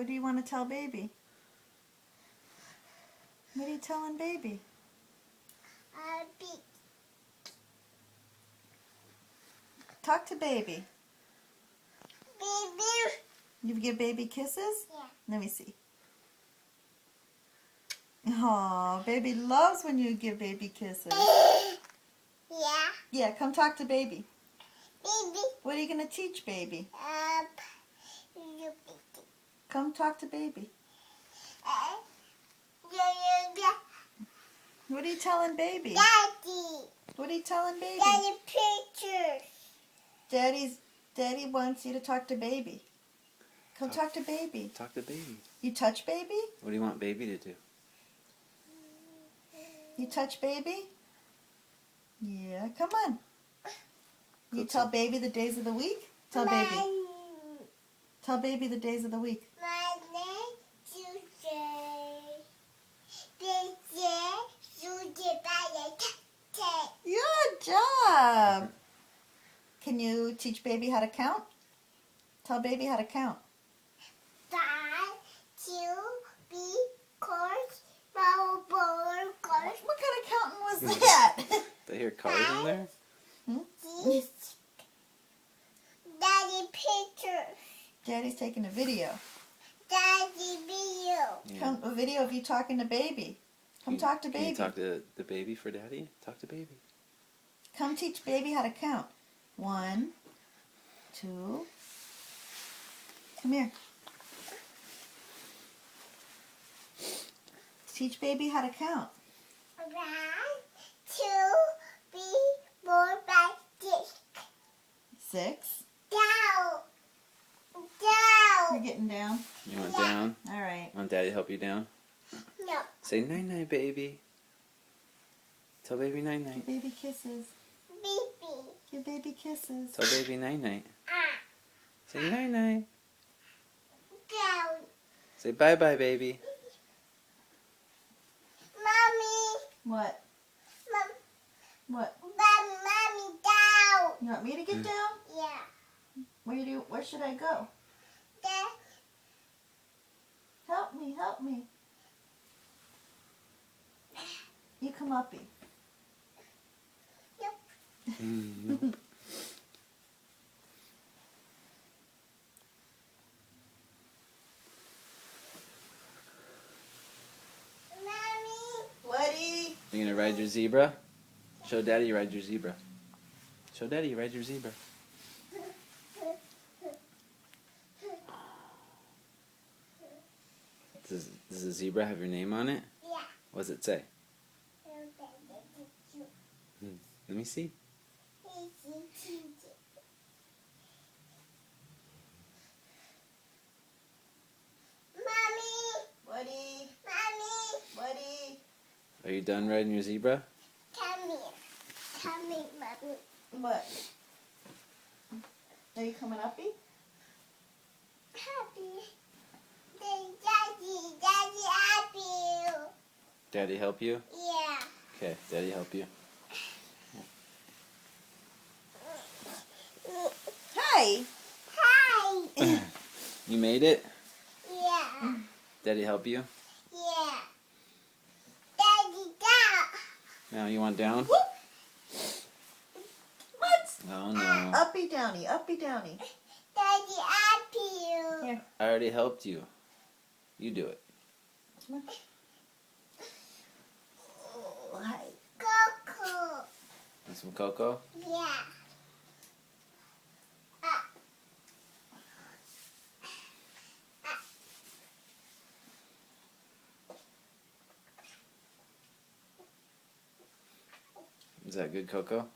What do you want to tell baby? What are you telling baby? Talk to baby. Baby. You give baby kisses? Yeah. Let me see. Aw, baby loves when you give baby kisses. Yeah. Yeah, come talk to baby. Baby. What are you going to teach baby? You Come talk to baby. What are you telling baby? Daddy. What are you telling baby? Daddy pictures. Daddy wants you to talk to baby. Come talk to baby. Talk to baby. You touch baby? What do you want baby to do? You touch baby? Yeah, come on. You Go tell tell- baby the days of the week? Tell baby. Tell baby the days of the week. Monday, Tuesday, Tuesday, Good job. Can you teach baby how to count? Tell baby how to count. 5, 2, B, course, ball, course. What kind of counting was that? They hear cars in there? Daddy pictures. Daddy's taking a video. Daddy video. Yeah. Come, a video of you talking to baby. Come talk to Can you baby. talk to the baby for daddy? Talk to baby. Come teach baby how to count. 1, 2. Come here. Teach baby how to count. 1, 2, 3, 4, 5, 6. 6. Down. You're getting down. You want down? All right. Want daddy to help you down? No. Say night-night, baby. Tell baby Give night-night. baby kisses. Baby. Give baby kisses. Tell baby night-night. Ah. Say night-night. Down. Say bye-bye, baby. Mommy. What? What? Mommy down. You want me to get down? Yeah. Where should I go? Dad. Help me, help me. You come uppy. Nope. Mommy. Woody. You gonna ride your zebra? Show daddy you ride your zebra. Show daddy you ride your zebra. Does the zebra have your name on it? Yeah. What does it say? Let me see. Woody. Woody. Are you done riding your zebra? Come here. Come here, mommy. What? Are you coming uppy? Happy. Daddy, happy. Daddy help you? Yeah. Okay, daddy help you. Hi. Hi. You made it? Yeah. Daddy help you? Yeah. Daddy, down. Now you want down? What? Oh no. Uppy downy, uppy downy. Daddy, happy. Here. I already helped you. You do it. Come on. Oh, hi. Coco. Want some cocoa? Yeah. Is that good cocoa?